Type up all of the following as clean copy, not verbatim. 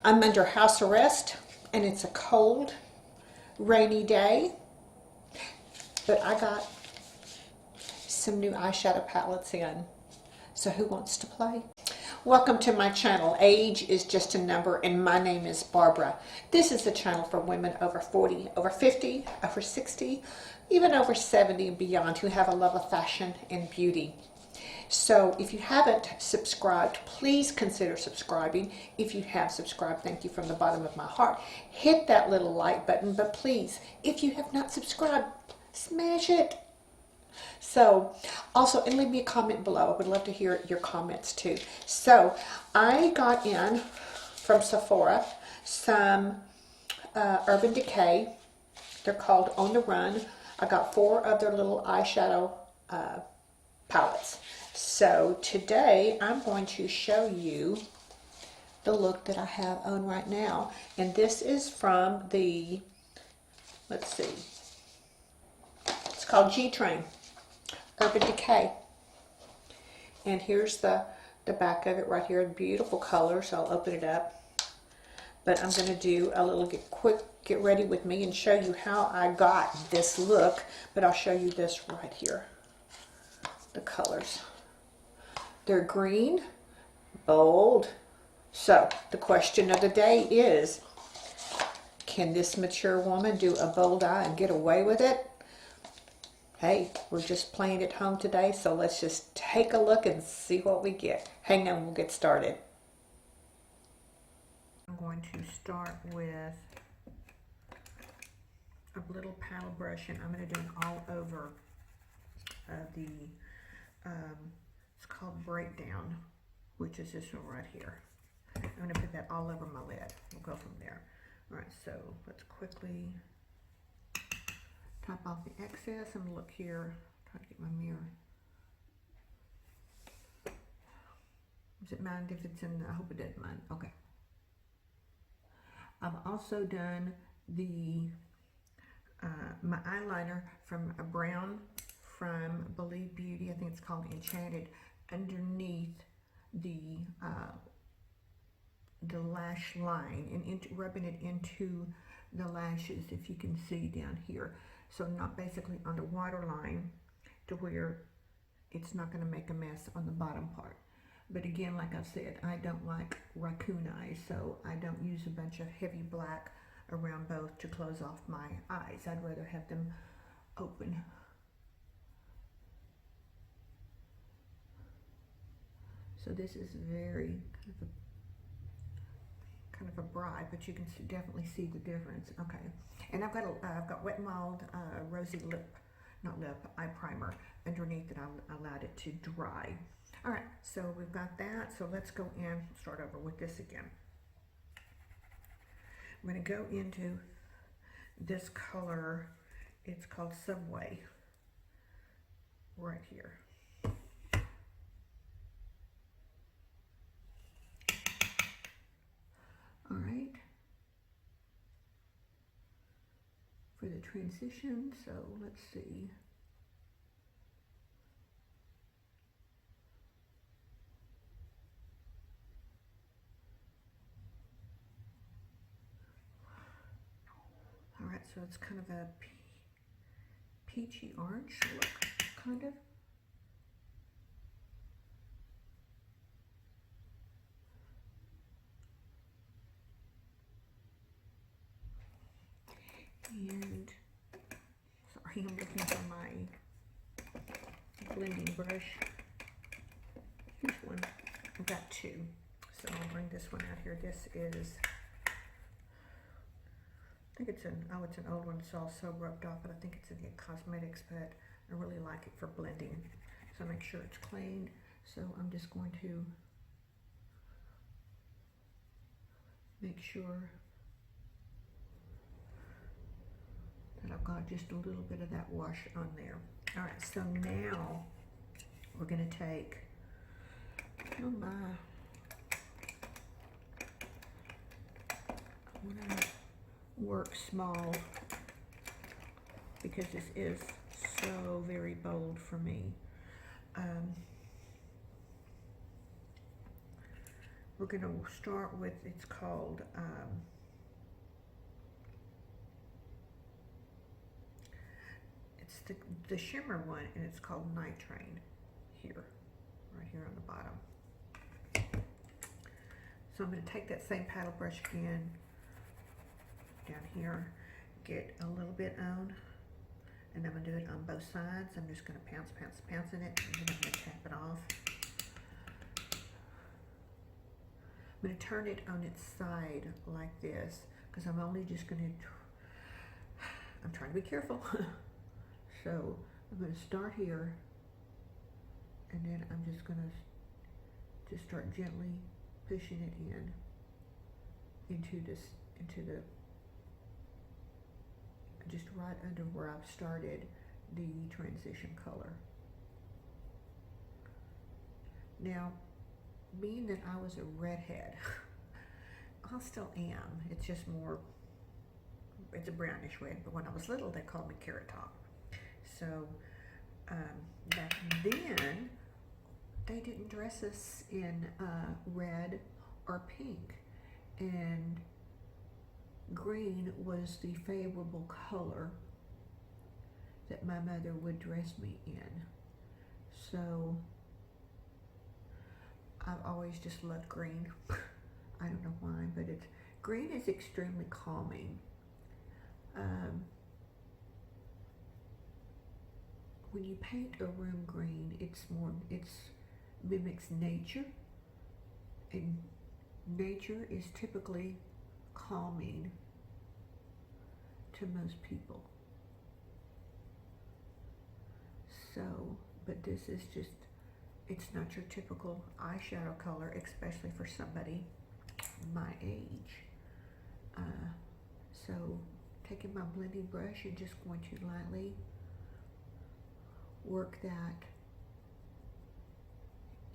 I'm under house arrest and it's a cold, rainy day, but I got some new eyeshadow palettes in. So who wants to play? Welcome to my channel. Age is just a number and my name is Barbara. This is a channel for women over 40, over 50, over 60, even over 70 and beyond who have a love of fashion and beauty. So if you haven't subscribed, please consider subscribing. If you have subscribed, thank you from the bottom of my heart. Hit that little like button, but please, if you have not subscribed, smash it. So also, and leave me a comment below. I would love to hear your comments too. So I got in from Sephora some Urban Decay. They're called On the Run. I got 4 of their little eyeshadow palettes. So today I'm going to show you the look that I have on right now. And this is from the, let's see, it's called G-Train, Urban Decay. And here's the back of it right here, beautiful colors. I'll open it up. But I'm going to do a little get ready with me and show you how I got this look. But I'll show you this right here. The colors. They're green, bold. So the question of the day is, can this mature woman do a bold eye and get away with it? Hey, we're just playing at home today, so let's just take a look and see what we get. Hang on, we'll get started. I'm going to start with a little paddle brush, and I'm going to do it all over it's called Breakdown, which is this one right here. I'm going to put that all over my lid. We'll go from there. All right, so let's quickly top off the excess. I'm going to look here, try to get my mirror. Does it mind if it's in? I hope it doesn't mind. Okay. I've also done the my eyeliner from a brown from Believe Beauty. I think it's called Enchanted, underneath the lash line and rubbing it into the lashes, if you can see down here. So not basically on the waterline to where it's not going to make a mess on the bottom part. But again, like I said, I don't like raccoon eyes, so I don't use a bunch of heavy black around both to close off my eyes. I'd rather have them open. So this is very kind of a bright, but you can definitely see the difference. Okay, and I've got Wet n Wild rosy eye primer underneath that. I allowed it to dry. All right, so we've got that. So let's go in, start over with this again. I'm going to go into this color. It's called Subway right here. All right. For the transition, so let's see. All right, so it's kind of a peachy orange look, kind of. And sorry, I'm looking for my blending brush. Here's one. I've got 2. So I'll bring this one out here. This is, I think it's an old one. It's all so rubbed off, but I think it's in cosmetics, but I really like it for blending. So make sure it's cleaned. So I'm just going to make sure that I've got just a little bit of that wash on there. All right, so now we're going to take, oh my, I'm going to work small because this is so very bold for me. we're going to start with, it's called, it's the shimmer one, and it's called Night Train here, right here on the bottom. So I'm going to take that same paddle brush again, down here, get a little bit on, and I'm going to do it on both sides. I'm just going to pounce, pounce, pounce in it, and then I'm going to tap it off. I'm going to turn it on its side like this, because I'm only just going to, I'm trying to be careful. So I'm going to start here, and then I'm just going to just start gently pushing it in into this, into the, just right under where I've started the transition color. Now, being that I was a redhead, I still am. It's just more, it's a brownish red, but when I was little, they called me Carrot Top. So back then, they didn't dress us in red or pink, and green was the favorable color that my mother would dress me in. So I've always just loved green. I don't know why, but green is extremely calming. When you paint a room green, it mimics nature, and nature is typically calming to most people. So, but this is just, it's not your typical eyeshadow color, especially for somebody my age. So taking my blending brush and just going to lightly work that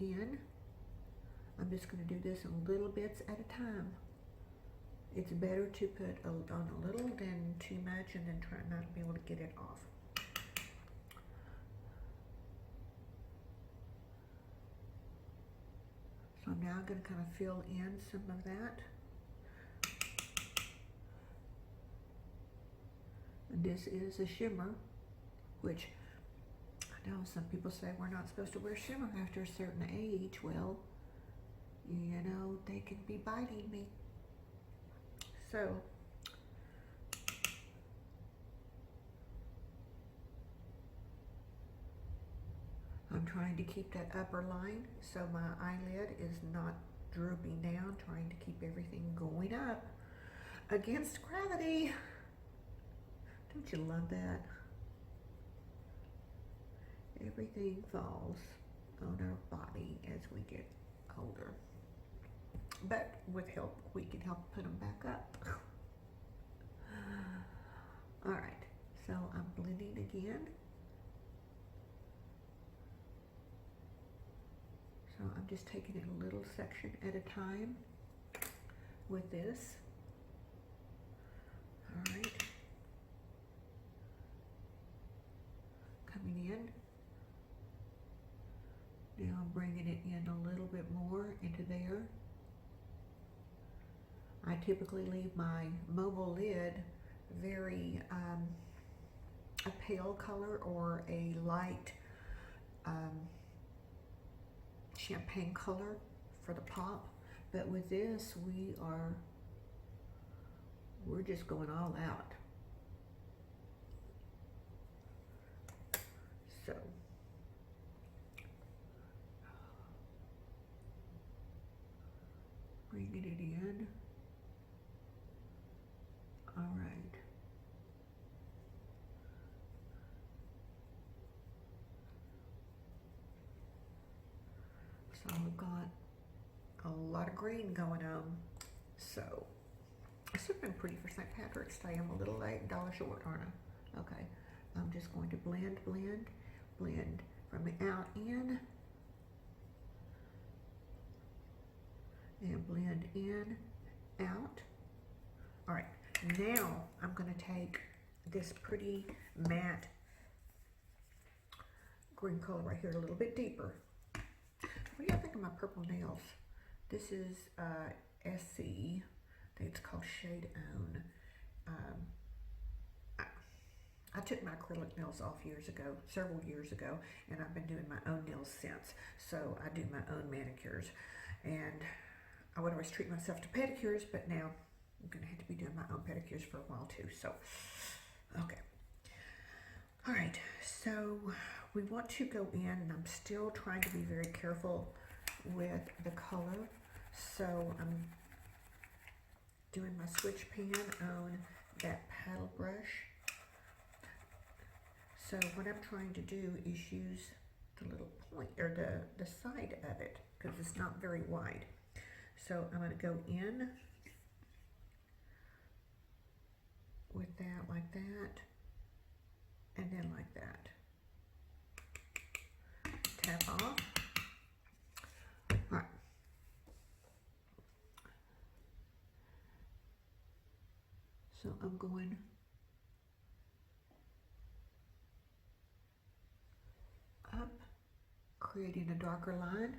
in. I'm just going to do this in little bits at a time. It's better to put on a little than too much and then try not to be able to get it off. So I'm now going to kind of fill in some of that. And this is a shimmer, which I know some people say we're not supposed to wear shimmer after a certain age. Well, you know, they can be biting me. So I'm trying to keep that upper line so my eyelid is not drooping down, trying to keep everything going up against gravity. Don't you love that? Everything falls on our body as we get older. But with help, we can help put them back up. All right, so I'm blending again. So I'm just taking it a little section at a time with this. All right. Coming in. Now I'm bringing it in a little bit more into there. I typically leave my mobile lid very a pale color or a light champagne color for the pop, but with this we're just going all out. So bringing it in. All right. So we've got a lot of green going on. So it's been pretty for St. Patrick's Day. I'm a little late, dollar short, aren't I? Okay. I'm just going to blend, blend, blend from the out in and blend in, out. All right. Now I'm going to take this pretty matte green color right here a little bit deeper. What do y'all think of my purple nails? This is SC. I think it's called Shade Own. I took my acrylic nails off years ago, several years ago, and I've been doing my own nails since. So I do my own manicures, and I would always treat myself to pedicures, but now I'm gonna have to be doing my own pedicures for a while too. So, okay. All right, so we want to go in, and I'm still trying to be very careful with the color. So I'm doing my switch pan on that paddle brush. So what I'm trying to do is use the little point, or the side of it, because it's not very wide. So I'm going to go in with that like that, and then like that. Tap off. All right. So I'm going up, creating a darker line,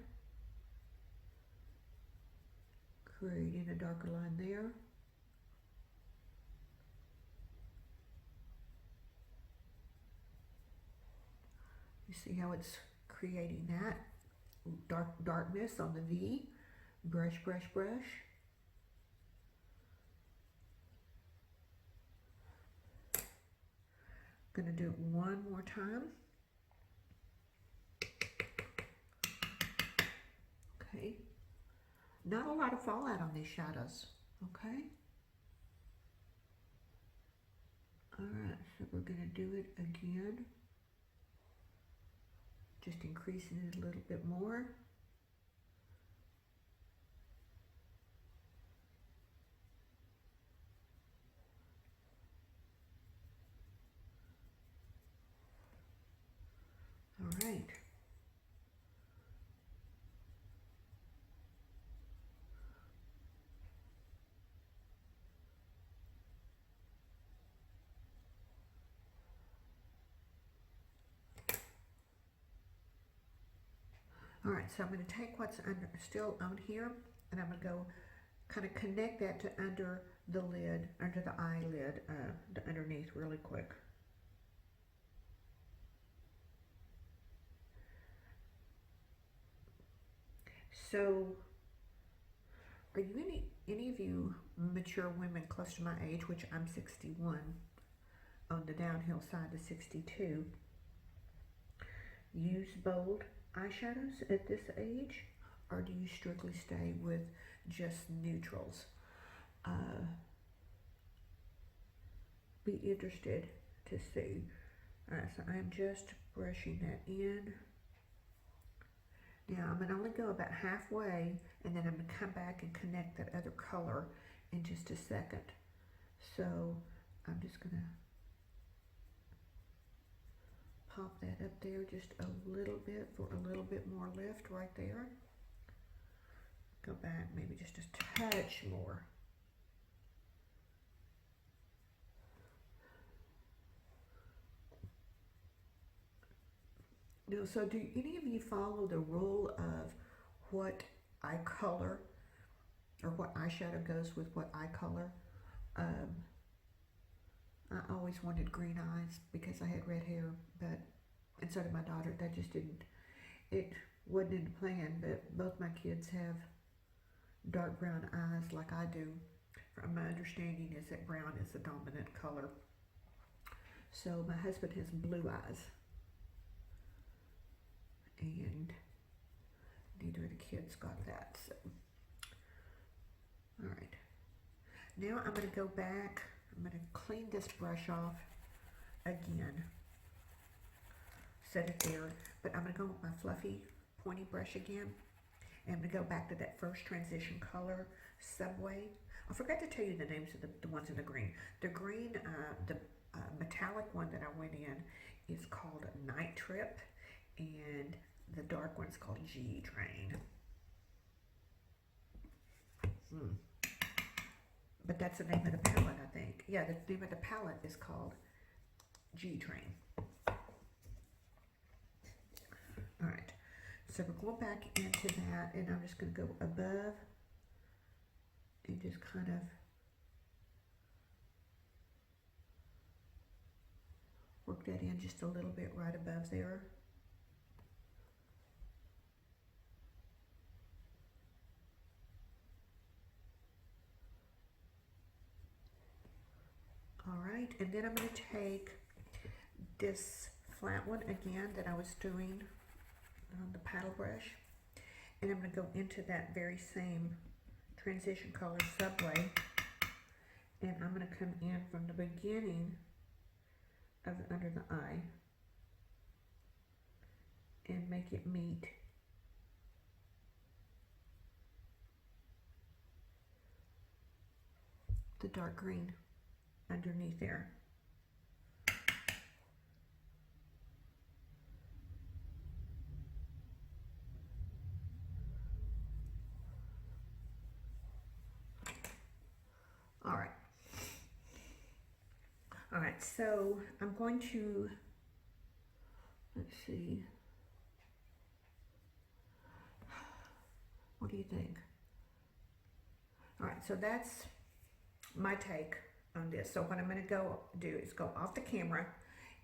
creating a darker line there. You see how it's creating that darkness on the V. Brush, brush, brush. Gonna do it one more time. Okay. Not a lot of fallout on these shadows, okay? All right, so we're gonna do it again. Just increasing it a little bit more. All right. All right, so I'm going to take what's still on here, and I'm going to go kind of connect that to under the lid, under the eyelid, the underneath really quick. So, are you any of you mature women close to my age, which I'm 61, on the downhill side to 62, use bold eyeshadows at this age, or do you strictly stay with just neutrals? Be interested to see. All right, so I'm just brushing that in. Now I'm going to only go about halfway, and then I'm going to come back and connect that other color in just a second. So I'm just going to pop that up there just a little bit for a little bit more lift right there. Go back maybe just a touch more. Now, so do any of you follow the rule of what eye color or what eyeshadow goes with what eye color? I always wanted green eyes because I had red hair, and so did my daughter. That just it wasn't in the plan, but both my kids have dark brown eyes like I do. From my understanding is that brown is the dominant color. So my husband has blue eyes, and neither of the kids got that. So, all right. Now I'm going to go back. I'm going to clean this brush off again. Set it there, but I'm going to go with my fluffy pointy brush again. And I'm going to go back to that first transition color, Subway. I forgot to tell you the names of the ones in the green. The green, the metallic one that I went in is called Night Trip, and the dark one's called G Train. But that's the name of the palette, I think. Yeah, the name of the palette is called G Train. All right, So we're going back into that, and I'm just going to go above and just kind of work that in just a little bit right above there. All right, and then I'm going to take this flat one again that I was doing on the paddle brush, and I'm going to go into that very same transition color Subway, and I'm going to come in from the beginning of under the eye and make it meet the dark green underneath there. All right, so I'm going to, let's see, what do you think? All right, so that's my take on this. So what I'm going to go do is go off the camera,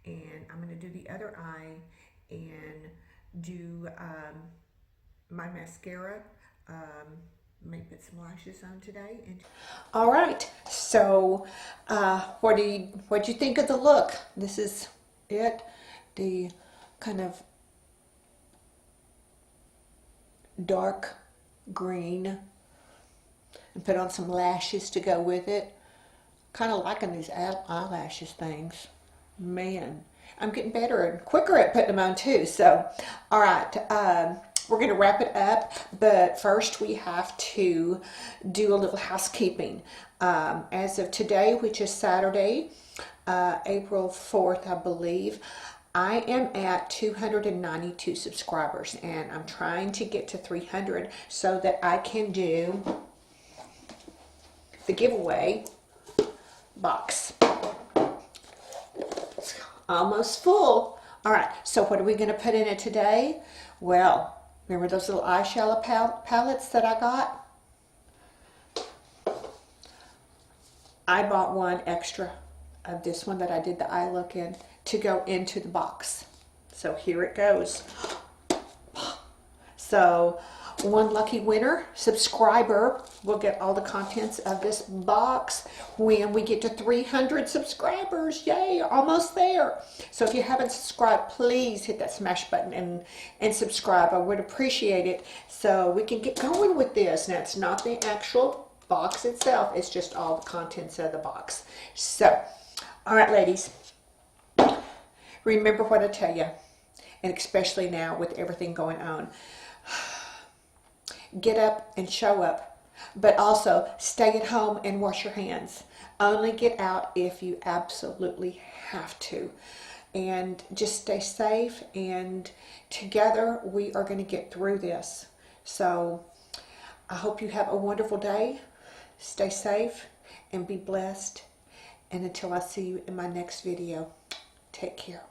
and I'm going to do the other eye and do my mascara. Maybe put some lashes on today. And all right, so what do you think of the look? This is it, the kind of dark green, and put on some lashes to go with it. Kind of liking these eyelashes things. Man, I'm getting better and quicker at putting them on too. So, all right, we're going to wrap it up, but first we have to do a little housekeeping. As of today, which is Saturday, April 4th, I believe, I am at 292 subscribers, and I'm trying to get to 300 so that I can do the giveaway box. It's almost full. All right, so what are we going to put in it today? Well, remember those little eyeshadow palettes that I got? I bought one extra of this one that I did the eye look in to go into the box. So here it goes. So one lucky winner, subscriber, will get all the contents of this box when we get to 300 subscribers. Yay, almost there. So if you haven't subscribed, please hit that smash button and subscribe. I would appreciate it so we can get going with this. Now, it's not the actual box itself, it's just all the contents of the box. So, all right, ladies, remember what I tell you, and especially now with everything going on. Get up and show up, but also stay at home and wash your hands. Only get out if you absolutely have to. And just stay safe, and together we are going to get through this. So I hope you have a wonderful day. Stay safe and be blessed. And until I see you in my next video, take care.